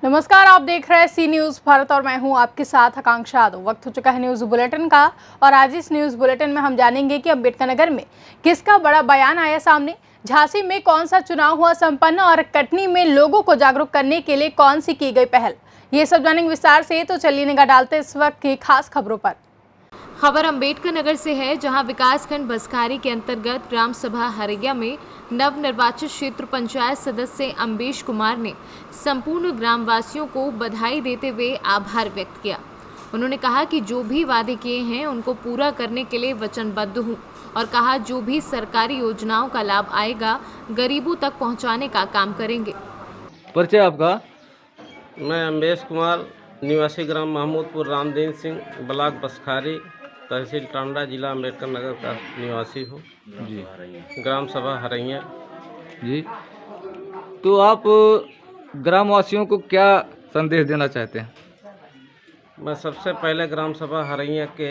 नमस्कार, आप देख रहे हैं सी न्यूज़ भारत और मैं हूं आपके साथ आकांक्षा यादव। वक्त हो चुका है न्यूज़ बुलेटिन का और आज इस न्यूज़ बुलेटिन में हम जानेंगे कि अम्बेडकर नगर में किसका बड़ा बयान आया सामने, झांसी में कौन सा चुनाव हुआ संपन्न और कटनी में लोगों को जागरूक करने के लिए कौन सी की गई पहल, ये सब जानेंगे विस्तार से। तो चलिए निगाह डालते इस वक्त की खास खबरों पर। खबर अम्बेडकर नगर से है, जहां विकासखंड बसखारी के अंतर्गत ग्राम सभा हरैया में नवनिर्वाचित क्षेत्र पंचायत सदस्य अम्बेश कुमार ने संपूर्ण ग्रामवासियों को बधाई देते हुए आभार व्यक्त किया। उन्होंने कहा कि जो भी वादे किए हैं उनको पूरा करने के लिए वचनबद्ध हूं और कहा जो भी सरकारी योजनाओं का लाभ आएगा गरीबों तक पहुंचाने का काम करेंगे। परिचय आपका? मैं अम्बेश कुमार, निवासी ग्राम महमूदपुर रामदीन सिंह, ब्लॉक बसखारी, तहसील टांडा, जिला अम्बेडकर नगर का निवासी हूँ जी। ग्राम सभा हरैया जी, तो आप ग्रामवासियों को क्या संदेश देना चाहते हैं? मैं सबसे पहले ग्राम सभा हरैया के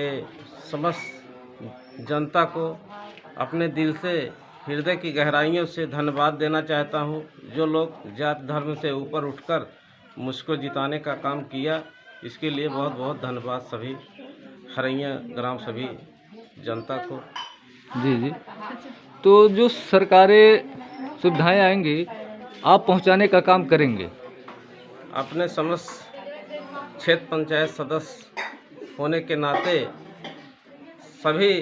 समस्त जनता को अपने दिल से, हृदय की गहराइयों से धन्यवाद देना चाहता हूँ। जो लोग जात धर्म से ऊपर उठकर मुझको जिताने का काम किया, इसके लिए बहुत बहुत धन्यवाद सभी हरैया ग्राम सभी जनता को। जी जी, तो जो सरकारी सुविधाएं आएंगी आप पहुंचाने का काम करेंगे? अपने समस्त क्षेत्र पंचायत सदस्य होने के नाते सभी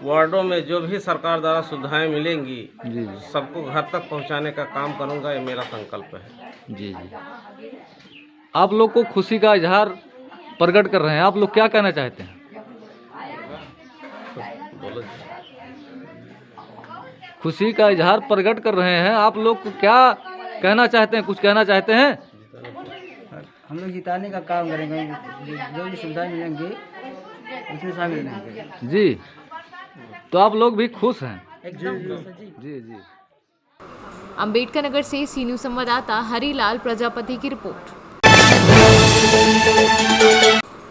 वार्डों में जो भी सरकार द्वारा सुविधाएं मिलेंगी जी सबको घर तक पहुंचाने का काम करूंगा, ये मेरा संकल्प है। जी जी, आप लोग को खुशी का इजहार प्रकट कर रहे हैं, आप लोग क्या कहना चाहते हैं? बोलो। खुशी का इजहार प्रकट कर रहे हैं, आप लोग को क्या कहना चाहते हैं? कुछ कहना चाहते हैं? हम लोग जिताने का काम करेंगे, जो भी सुविधाएं मिलेंगी उसमें शामिल रहेंगे। जी, तो आप लोग भी खुश हैं? जी जी। अम्बेडकर नगर से सी न्यूज़ संवाददाता हरिलाल प्रजापति की रिपोर्ट।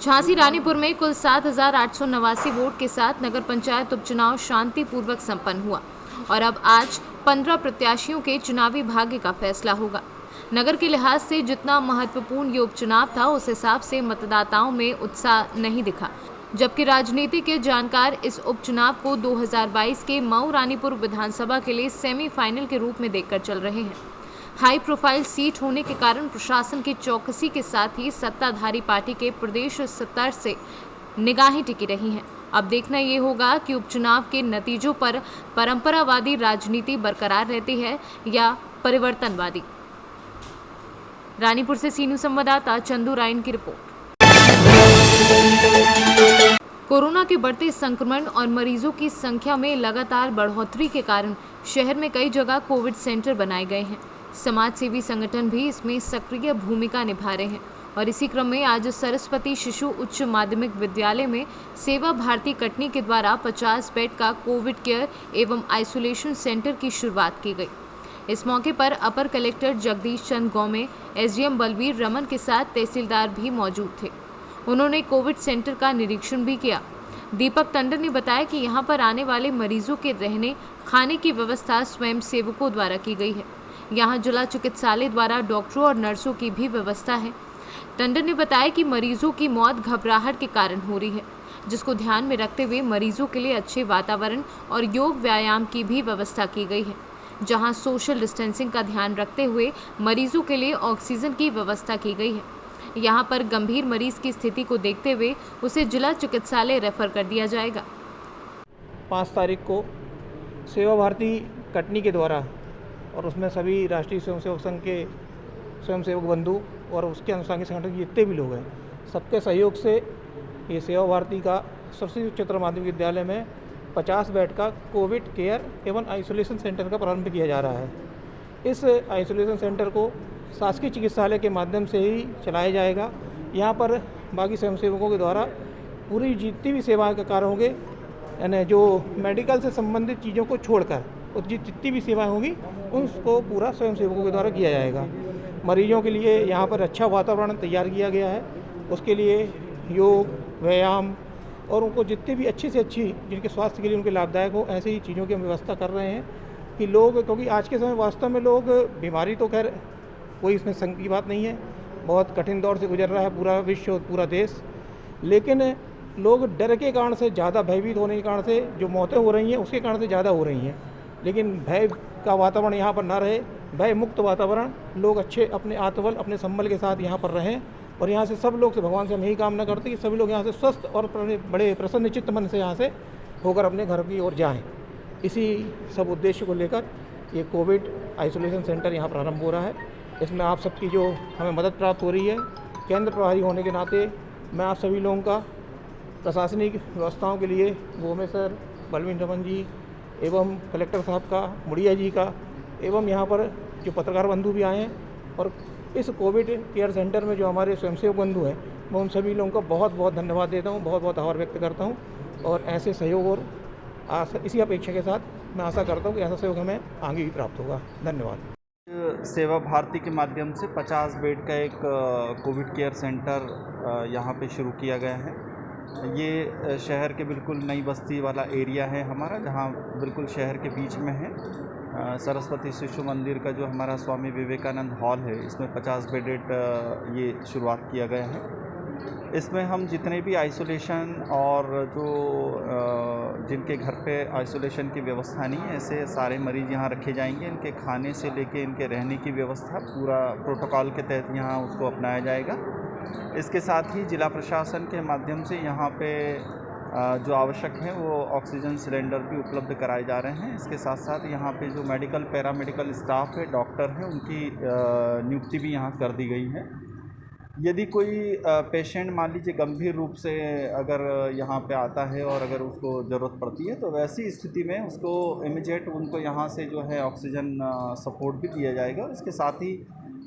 झांसी रानीपुर में कुल 7,889 वोट के साथ नगर पंचायत उपचुनाव शांतिपूर्वक संपन्न हुआ और अब आज 15 प्रत्याशियों के चुनावी भाग्य का फैसला होगा। नगर के लिहाज से जितना महत्वपूर्ण ये उपचुनाव था उस हिसाब से मतदाताओं में उत्साह नहीं दिखा, जबकि राजनीति के जानकार इस उपचुनाव को 2022 के मऊ रानीपुर विधानसभा के लिए सेमीफाइनल के रूप में देखकर चल रहे हैं। हाई प्रोफाइल सीट होने के कारण प्रशासन की चौकसी के साथ ही सत्ताधारी पार्टी के प्रदेश स्तर से निगाहें टिकी रही हैं। अब देखना ये होगा कि उपचुनाव के नतीजों पर परंपरावादी राजनीति बरकरार रहती है या परिवर्तनवादी। रानीपुर से सीनू संवाददाता चंदू रायन की रिपोर्ट। कोरोना के बढ़ते संक्रमण और मरीजों की संख्या में लगातार बढ़ोतरी के कारण शहर में कई जगह कोविड सेंटर बनाए गए हैं। समाज सेवी संगठन भी इसमें सक्रिय भूमिका निभा रहे हैं और इसी क्रम में आज सरस्वती शिशु उच्च माध्यमिक विद्यालय में सेवा भारती कटनी के द्वारा 50 बेड का कोविड केयर एवं आइसोलेशन सेंटर की शुरुआत की गई। इस मौके पर अपर कलेक्टर जगदीश चंद्र गौमे, एसडीएम बलवीर रमन के साथ तहसीलदार भी मौजूद थे। उन्होंने कोविड सेंटर का निरीक्षण भी किया। दीपक टंडन ने बताया कि यहां पर आने वाले मरीजों के रहने खाने की व्यवस्था स्वयं सेवकों द्वारा की गई है। यहां जिला चिकित्सालय द्वारा डॉक्टरों और नर्सों की भी व्यवस्था है। टंडन ने बताया कि मरीजों की मौत घबराहट के कारण हो रही है, जिसको ध्यान में रखते हुए मरीजों के लिए अच्छे वातावरण और योग व्यायाम की भी व्यवस्था की गई है, जहां सोशल डिस्टेंसिंग का ध्यान रखते हुए मरीजों के लिए ऑक्सीजन की व्यवस्था की गई है। यहां पर गंभीर मरीज की स्थिति को देखते हुए उसे जिला चिकित्सालय रेफर कर दिया जाएगा। 5 तारीख को सेवा भारती कटनी के द्वारा और उसमें सभी राष्ट्रीय स्वयंसेवक संघ के स्वयंसेवक बंधु और उसके अनुसांगिक संगठन के जितने भी लोग हैं, सबके सहयोग से ये सेवा भारती का सरस्वती उच्चतर माध्यमिक विद्यालय में 50 बेड का कोविड केयर एवं आइसोलेशन सेंटर का प्रारंभ किया जा रहा है। इस आइसोलेशन सेंटर को शासकीय चिकित्सालय के माध्यम से ही चलाया जाएगा। यहाँ पर बाकी स्वयंसेवकों के द्वारा पूरी जितनी भी सेवाएं का कार्य होंगे, यानी जो मेडिकल से संबंधित चीज़ों को छोड़कर और जितनी भी सेवाएं होंगी उसको पूरा स्वयंसेवकों के द्वारा किया जाएगा। मरीजों के लिए यहाँ पर अच्छा वातावरण तैयार किया गया है। उसके लिए योग, व्यायाम और उनको जितनी भी अच्छी से अच्छी जिनके स्वास्थ्य के लिए उनके लाभदायक हो, ऐसी ही चीज़ों की हम व्यवस्था कर रहे हैं कि लोग, क्योंकि आज के समय वास्तव में लोग बीमारी तो खैर कोई इसमें संग की बात नहीं है। बहुत कठिन दौर से गुजर रहा है पूरा विश्व और पूरा देश, लेकिन लोग डर के कारण से, ज़्यादा भयभीत होने के कारण से जो मौतें हो रही हैं उसके कारण से ज़्यादा हो रही हैं। लेकिन भय का वातावरण यहाँ पर ना रहे, भय मुक्त वातावरण, लोग अच्छे अपने आत्मबल, अपने संबल के साथ यहाँ पर रहें। और यहाँ से सब लोग से भगवान से हम यही कामना करते हैं कि सभी लोग यहाँ से स्वस्थ और बड़े प्रसन्न चित्त मन से यहाँ से होकर अपने घर की ओर जाएं। इसी सब उद्देश्य को लेकर ये कोविड आइसोलेशन सेंटर यहाँ प्रारंभ हो रहा है। इसमें आप सबकी जो हमें मदद प्राप्त हो रही है, केंद्र प्रभारी होने के नाते मैं आप सभी लोगों का प्रशासनिक व्यवस्थाओं के लिए भूमेश सर, बलवीन रमन जी एवं कलेक्टर साहब का, मुड़िया जी का, एवं यहाँ पर जो पत्रकार बंधु भी आए हैं और इस कोविड केयर सेंटर में जो हमारे स्वयंसेवक बंधु हैं, मैं उन सभी लोगों का बहुत बहुत धन्यवाद देता हूँ, बहुत बहुत आभार व्यक्त करता हूँ। और ऐसे सहयोग और इसी अपेक्षा के साथ मैं आशा करता हूँ कि ऐसा सहयोग हमें आगे भी प्राप्त होगा। धन्यवाद। सेवा भारती के माध्यम से 50 बेड का एक कोविड केयर सेंटर यहाँ पे शुरू किया गया है। ये शहर के बिल्कुल नई बस्ती वाला एरिया है हमारा, जहाँ बिल्कुल शहर के बीच में है। सरस्वती शिशु मंदिर का जो हमारा स्वामी विवेकानंद हॉल है, इसमें 50 बेडेड ये शुरुआत किया गया है। इसमें हम जितने भी आइसोलेशन और जो जिनके घर पे आइसोलेशन की व्यवस्था नहीं है, ऐसे सारे मरीज़ यहाँ रखे जाएंगे। इनके खाने से लेके इनके रहने की व्यवस्था पूरा प्रोटोकॉल के तहत यहाँ उसको अपनाया जाएगा। इसके साथ ही जिला प्रशासन के माध्यम से यहाँ पे जो आवश्यक है वो ऑक्सीजन सिलेंडर भी उपलब्ध कराए जा रहे हैं। इसके साथ साथ यहाँ पे जो मेडिकल पैरामेडिकल स्टाफ है, डॉक्टर हैं, उनकी नियुक्ति भी यहाँ कर दी गई है। यदि कोई पेशेंट मान लीजिए गंभीर रूप से अगर यहाँ पे आता है और अगर उसको ज़रूरत पड़ती है, तो वैसी स्थिति में उसको इमीडिएट उनको यहाँ से जो है ऑक्सीजन सपोर्ट भी दिया जाएगा। इसके साथ ही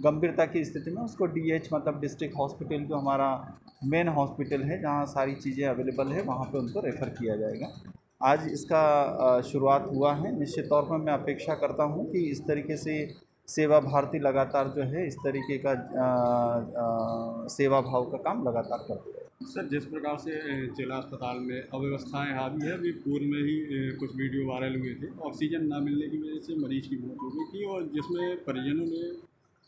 गंभीरता की स्थिति में उसको DH मतलब डिस्ट्रिक्ट हॉस्पिटल, जो हमारा मेन हॉस्पिटल है जहाँ सारी चीज़ें अवेलेबल है, वहाँ पे उनको रेफ़र किया जाएगा। आज इसका शुरुआत हुआ है। निश्चित तौर पर मैं अपेक्षा करता हूँ कि इस तरीके से सेवा भारती लगातार जो है इस तरीके का सेवा भाव का काम लगातार करते रहे। सर, जिस प्रकार से जिला अस्पताल में अव्यवस्थाएं हावी है, अभी पूर्व में ही कुछ वीडियो वायरल हुए थे, ऑक्सीजन ना मिलने की वजह से मरीज की मौत हो गई थी और जिसमें परिजनों ने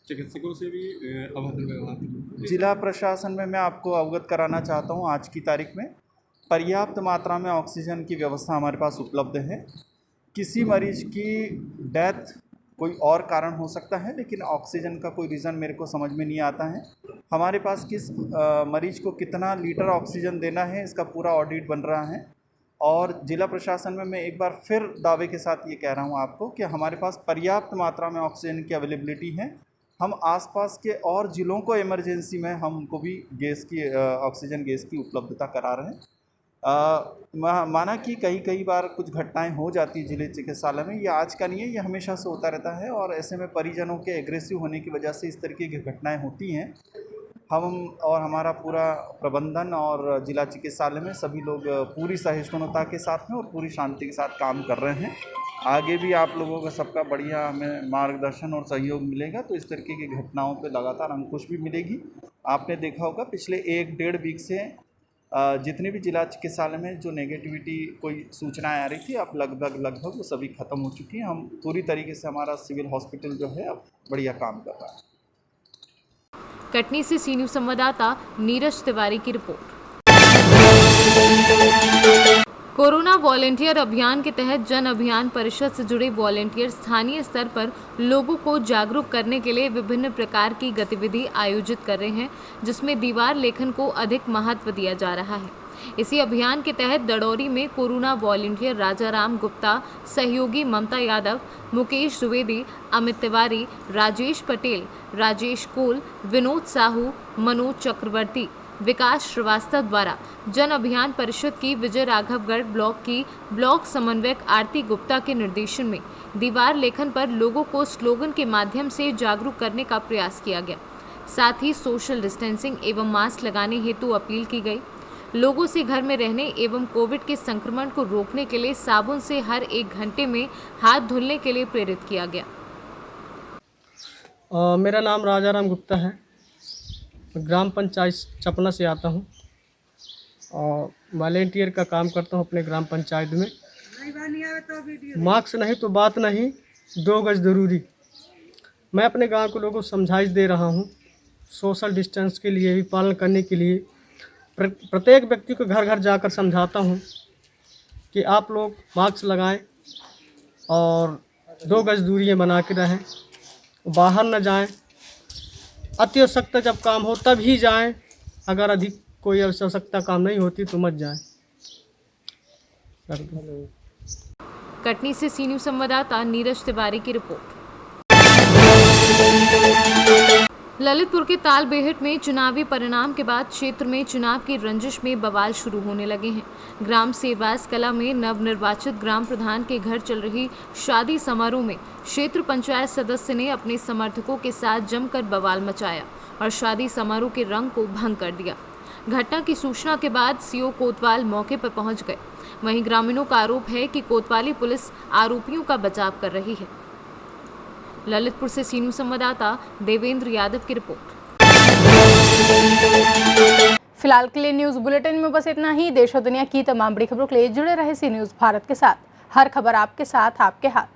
चिकित्सकों से भी अभद्र व्यवहार किया। जिला प्रशासन में मैं आपको अवगत कराना चाहता हूँ, आज की तारीख में पर्याप्त मात्रा में ऑक्सीजन की व्यवस्था हमारे पास उपलब्ध है। किसी मरीज की डेथ कोई और कारण हो सकता है, लेकिन ऑक्सीजन का कोई रीज़न मेरे को समझ में नहीं आता है। हमारे पास किस मरीज को कितना लीटर ऑक्सीजन देना है, इसका पूरा ऑडिट बन रहा है। और जिला प्रशासन में मैं एक बार फिर दावे के साथ ये कह रहा हूँ आपको कि हमारे पास पर्याप्त मात्रा में ऑक्सीजन की अवेलेबिलिटी है। हम आसपास के और ज़िलों को इमरजेंसी में हमको भी गैस की ऑक्सीजन गैस की उपलब्धता करा रहे हैं। माना कि कई बार कुछ घटनाएं हो जाती है जिले चिकित्सालय में, ये आज का नहीं है, ये हमेशा से होता रहता है। और ऐसे में परिजनों के एग्रेसिव होने की वजह से इस तरीके की घटनाएं होती हैं। हम और हमारा पूरा प्रबंधन और जिला चिकित्सालय में सभी लोग पूरी सहिष्णुता के साथ में और पूरी शांति के साथ काम कर रहे हैं। आगे भी आप लोगों का सबका बढ़िया हमें मार्गदर्शन और सहयोग मिलेगा, तो इस तरीके की घटनाओं पे लगातार अंकुश भी मिलेगी। आपने देखा होगा पिछले 1-1.5 वीक से जितने भी जिला चिकित्सालय में जो नेगेटिविटी कोई सूचनाएं आ रही थी, अब लगभग वो सभी ख़त्म हो चुकी हैं। हम पूरी तरीके से हमारा सिविल हॉस्पिटल जो है अब बढ़िया काम कर रहा है। कटनी से सी न्यूज़ संवाददाता नीरज तिवारी की रिपोर्ट। कोरोना वॉलेंटियर अभियान के तहत जन अभियान परिषद से जुड़े वॉलेंटियर स्थानीय स्तर पर लोगों को जागरूक करने के लिए विभिन्न प्रकार की गतिविधि आयोजित कर रहे हैं, जिसमें दीवार लेखन को अधिक महत्व दिया जा रहा है। इसी अभियान के तहत दड़ौरी में कोरोना वॉलेंटियर राजाराम गुप्ता, सहयोगी ममता यादव, मुकेश द्विवेदी, अमित तिवारी, राजेश पटेल, राजेश कोल, विनोद साहू, मनोज चक्रवर्ती, विकास श्रीवास्तव द्वारा जन अभियान परिषद की विजय राघवगढ़ ब्लॉक की ब्लॉक समन्वयक आरती गुप्ता के निर्देशन में दीवार लेखन पर लोगों को स्लोगन के माध्यम से जागरूक करने का प्रयास किया गया। साथ ही सोशल डिस्टेंसिंग एवं मास्क लगाने हेतु अपील की गई। लोगों से घर में रहने एवं कोविड के संक्रमण को रोकने के लिए साबुन से हर 1 घंटे में हाथ धुलने के लिए प्रेरित किया गया। मेरा नाम राजाराम गुप्ता है, ग्राम पंचायत चपना से आता हूँ और वॉलेंटियर का काम करता हूँ अपने ग्राम पंचायत में। मास्क नहीं तो बात नहीं, 2 गज ज़रूरी। मैं अपने गांव के लोगों को समझाइश दे रहा हूं, सोशल डिस्टेंस के लिए भी पालन करने के लिए प्रत्येक व्यक्ति को घर घर जाकर समझाता हूं कि आप लोग मास्क लगाएं और 2 गज दूरियां बना के रहें, बाहर न जाएं, अति आवश्यकता जब काम हो तब ही जाएं, अगर अधिक कोई आवश्यकता काम नहीं होती तो मत जाएं। कटनी से सी न्यूज़ संवाददाता नीरज तिवारी की रिपोर्ट। ललितपुर के तालबेहट में चुनावी परिणाम के बाद क्षेत्र में चुनाव की रंजिश में बवाल शुरू होने लगे हैं। ग्राम सेवास कला में नवनिर्वाचित ग्राम प्रधान के घर चल रही शादी समारोह में क्षेत्र पंचायत सदस्य ने अपने समर्थकों के साथ जमकर बवाल मचाया और शादी समारोह के रंग को भंग कर दिया। घटना की सूचना के बाद सीओ कोतवाल मौके पर पहुंच गए। वहीं ग्रामीणों का आरोप है कि कोतवाली पुलिस आरोपियों का बचाव कर रही है। ललितपुर से सी न्यूज़ संवाददाता देवेंद्र यादव की रिपोर्ट। फिलहाल के लिए न्यूज़ बुलेटिन में बस इतना ही। देश और दुनिया की तमाम बड़ी खबरों के लिए जुड़े रहे सी न्यूज़ भारत के साथ। हर खबर आपके साथ, आपके हाथ।